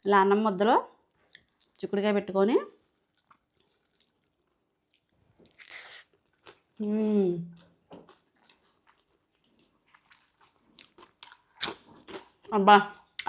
ఇలా అన్నం ముద్దలో చిక్కుడుకాయ పెట్టుకొని అబ్బా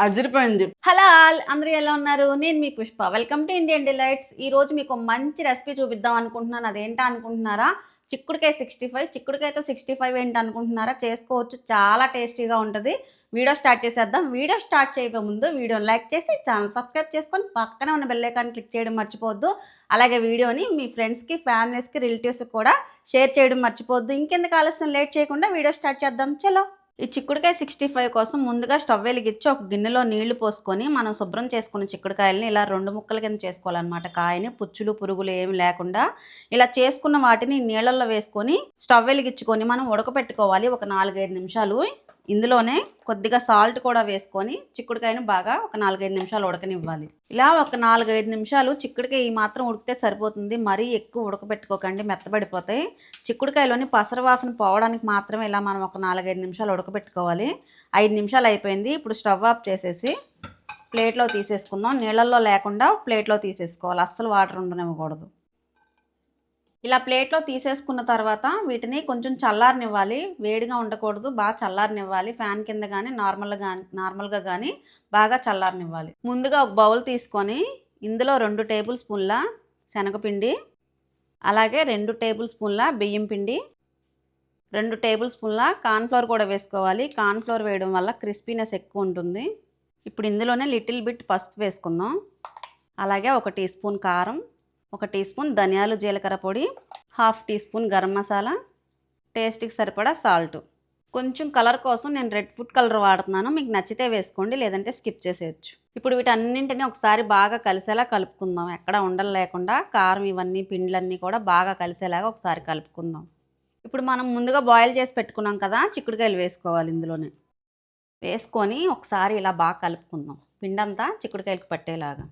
అదిరిపోయింది. హలో ఆల్, అందరూ ఎలా ఉన్నారు? నేను మీ Pushpa. Welcome to Indian Delights. ఈరోజు మీకు మంచి రెసిపీ చూపిద్దాం అనుకుంటున్నాను. అదేంటా అనుకుంటున్నారా? చిక్కుడుకాయ 65. చిక్కుడుకాయతో 65 ఏంటి అనుకుంటున్నారా? చేసుకోవచ్చు, చాలా టేస్టీగా ఉంటుంది. వీడియో స్టార్ట్ చేసేద్దాం. వీడియో స్టార్ట్ చేయక ముందు వీడియోని లైక్ చేసి ఛానల్ సబ్స్క్రైబ్ చేసుకొని పక్కనే ఉన్న బెల్ ఐకాన్ క్లిక్ చేయడం మర్చిపోవద్దు. అలాగే వీడియోని మీ ఫ్రెండ్స్కి, ఫ్యామిలీస్కి, రిలేటివ్స్కి కూడా షేర్ చేయడం మర్చిపోవద్దు. ఇంకెందుకు ఆలస్యం, లేట్ చేయకుండా వీడియో స్టార్ట్ చేద్దాం. చలో. ఈ చిక్కుడుకాయ 65 కోసం ముందుగా స్టవ్ వెలిగించి ఒక గిన్నెలో నీళ్లు పోసుకొని మనం శుభ్రం చేసుకున్న చిక్కుడుకాయలని ఇలా 2 ముక్కల కింద చేసుకోవాలన్నమాట. కాయని పుచ్చులు పురుగులు ఏమి లేకుండా ఇలా చేసుకున్న వాటిని నీళ్ళల్లో వేసుకొని స్టవ్ వెలిగించుకొని మనం ఉడకపెట్టుకోవాలి ఒక 4-5 నిమిషాలు. ఇందులోనే కొద్దిగా సాల్ట్ కూడా వేసుకొని చిక్కుడుకాయను బాగా ఒక 4-5 నిమిషాలు ఉడకనివ్వాలి. ఇలా ఒక 4-5 నిమిషాలు చిక్కుడుకాయ ఈ మాత్రం ఉడికితే సరిపోతుంది. మరీ ఎక్కువ ఉడకపెట్టుకోకండి, మెత్తబడిపోతాయి. చిక్కుడుకాయలోని పసరవాసన పోవడానికి మాత్రమే ఇలా మనం ఒక 4-5 నిమిషాలు ఉడకపెట్టుకోవాలి. 5 నిమిషాలు అయిపోయింది. ఇప్పుడు స్టవ్ ఆఫ్ చేసేసి ప్లేట్లో తీసేసుకుందాం. నీళ్ళల్లో లేకుండా ప్లేట్లో తీసేసుకోవాలి, అస్సలు వాటర్ ఉండనివ్వకూడదు. ఇలా ప్లేట్లో తీసేసుకున్న తర్వాత వీటిని కొంచెం చల్లారనివ్వాలి. వేడిగా ఉండకూడదు, బాగా చల్లారనివ్వాలి. ఫ్యాన్ కింద కానీ నార్మల్గా కానీ బాగా చల్లారనివ్వాలి. ముందుగా ఒక బౌల్ తీసుకొని ఇందులో 2 టేబుల్ స్పూన్ల శనగపిండి, అలాగే 2 టేబుల్ స్పూన్ల బియ్యం పిండి, 2 టేబుల్ స్పూన్ల కార్న్ఫ్లోర్ కూడా వేసుకోవాలి. కార్న్ఫ్లోర్ వేయడం వల్ల క్రిస్పీనెస్ ఎక్కువ ఉంటుంది. ఇప్పుడు ఇందులోనే లిటిల్ బిట్ పసుపు వేసుకుందాం. అలాగే 1 టీ స్పూన్ కారం, 1 టీ స్పూన్ ధనియాలు జీలకర్ర పొడి, 1/2 టీ స్పూన్ గరం మసాలా, టేస్ట్కి సరిపడా సాల్ట్. కొంచెం కలర్ కోసం నేను రెడ్ ఫుడ్ కలర్ వాడుతున్నాను. మీకు నచ్చితే వేసుకోండి, లేదంటే స్కిప్ చేసేయచ్చు. ఇప్పుడు వీటన్నింటినీ ఒకసారి బాగా కలిసేలా కలుపుకుందాం. ఎక్కడ ఉండలు లేకుండా కారం ఇవన్నీ పిండ్లన్నీ కూడా బాగా కలిసేలాగా ఒకసారి కలుపుకుందాం. ఇప్పుడు మనం ముందుగా బాయిల్ చేసి పెట్టుకున్నాం కదా, చిక్కుడుకాయలు వేసుకోవాలి. ఇందులోనే వేసుకొని ఒకసారి ఇలా బాగా కలుపుకుందాం, పిండంతా చిక్కుడుకాయలకు పట్టేలాగా.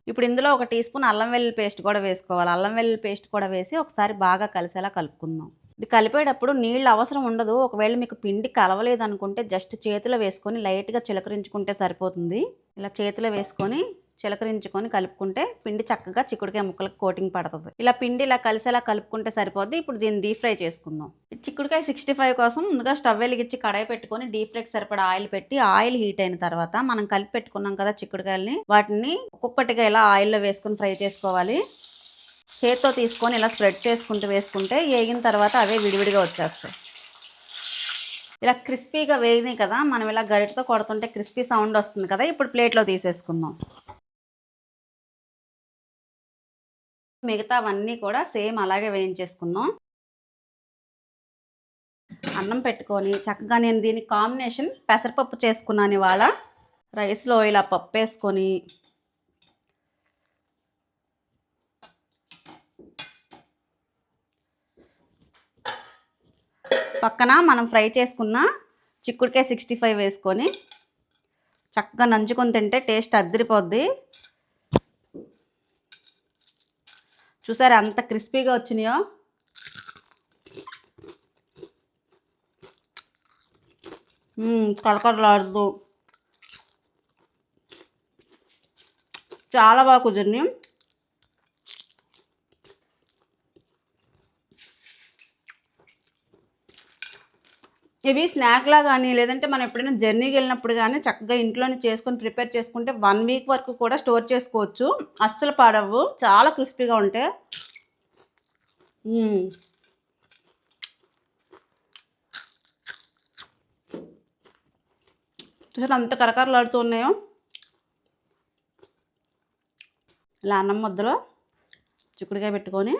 ఇప్పుడు ఇందులో 1 టీ స్పూన్ అల్లం వెల్లుల్లి పేస్ట్ కూడా వేసుకోవాలి. అల్లం వెల్లుల్లి పేస్ట్ కూడా వేసి ఒకసారి బాగా కలిసేలా కలుపుకుందాం. ఇది కలిపేటప్పుడు నీళ్ళు అవసరం ఉండదు. ఒకవేళ మీకు పిండి కలవలేదు అనుకుంటే జస్ట్ చేతిలో వేసుకొని లైట్గా చిలకరించుకుంటే సరిపోతుంది. ఇలా చేతిలో వేసుకొని చిలకరించుకొని కలుపుకుంటే పిండి చక్కగా చిక్కుడుకాయ ముక్కలకు కోటింగ్ పడుతుంది. ఇలా పిండి ఇలా కలిసేలా కలుపుకుంటే సరిపోద్ది. ఇప్పుడు దీన్ని డీప్ ఫ్రై చేసుకుందాం. చిక్కుడుకాయ 65 కోసం ముందుగా స్టవ్ వెలిగించి కడాయి పెట్టుకొని డీప్ ఫ్రైకి సరిపడా ఆయిల్ పెట్టి ఆయిల్ హీట్ అయిన తర్వాత మనం కలిపి పెట్టుకున్నాం కదా చిక్కుడుకాయలని, వాటిని ఒక్కొక్కటిగా ఇలా ఆయిల్లో వేసుకొని ఫ్రై చేసుకోవాలి. చేత్తో తీసుకొని ఇలా స్ప్రెడ్ చేసుకుంటూ వేసుకుంటే వేగిన తర్వాత అవే విడివిడిగా వచ్చేస్తాయి. ఇలా క్రిస్పీగా వేగినాయి కదా, మనం ఇలా గరిటతో కొడుతుంటే క్రిస్పీ సౌండ్ వస్తుంది కదా. ఇప్పుడు ప్లేట్లో తీసేసుకుందాం. మిగతావన్నీ కూడా సేమ్ అలాగే వేయించేసుకుందాం. అన్నం పెట్టుకొని చక్కగా నేను దీని కాంబినేషన్ పెసరపప్పు చేసుకున్నాను ఇవాళ. రైస్లో ఇలా పప్పు వేసుకొని పక్కన మనం ఫ్రై చేసుకున్న చిక్కుడుకాయ 65 వేసుకొని చక్కగా నంచుకొని తింటే టేస్ట్ అదిరిపోద్ది. చూసారా అంత క్రిస్పీగా వచ్చినాయో. కలకలలాడుతూ చాలా బాగా కుదిరినాయి. ఇవి స్నాక్లా కానీ లేదంటే మనం ఎప్పుడైనా జర్నీకి వెళ్ళినప్పుడు కానీ చక్కగా ఇంట్లోనే చేసుకొని ప్రిపేర్ చేసుకుంటే 1 వీక్ వరకు కూడా స్టోర్ చేసుకోవచ్చు. అస్సలు పాడవు, చాలా క్రిస్పీగా ఉంటాయి. చూసారు అంత కరకరలాడుతూ ఉన్నాయో. ఇలా అన్నం ముద్దలో చిక్కుడుకాయ పెట్టుకొని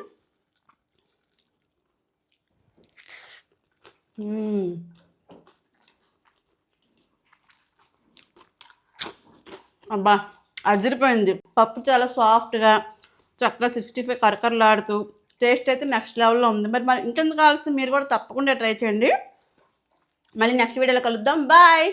అబ్బా అదిరిపోయింది. పప్పు చాలా సాఫ్ట్గా చక్కగా 65 కరకరలాడుతూ టేస్ట్ అయితే నెక్స్ట్ లెవెల్లో ఉంది. మరి ఇంకెందుకు కావాల్సింది, మీరు కూడా తప్పకుండా ట్రై చేయండి. మళ్ళీ నెక్స్ట్ వీడియోలో కలుద్దాం. బాయ్.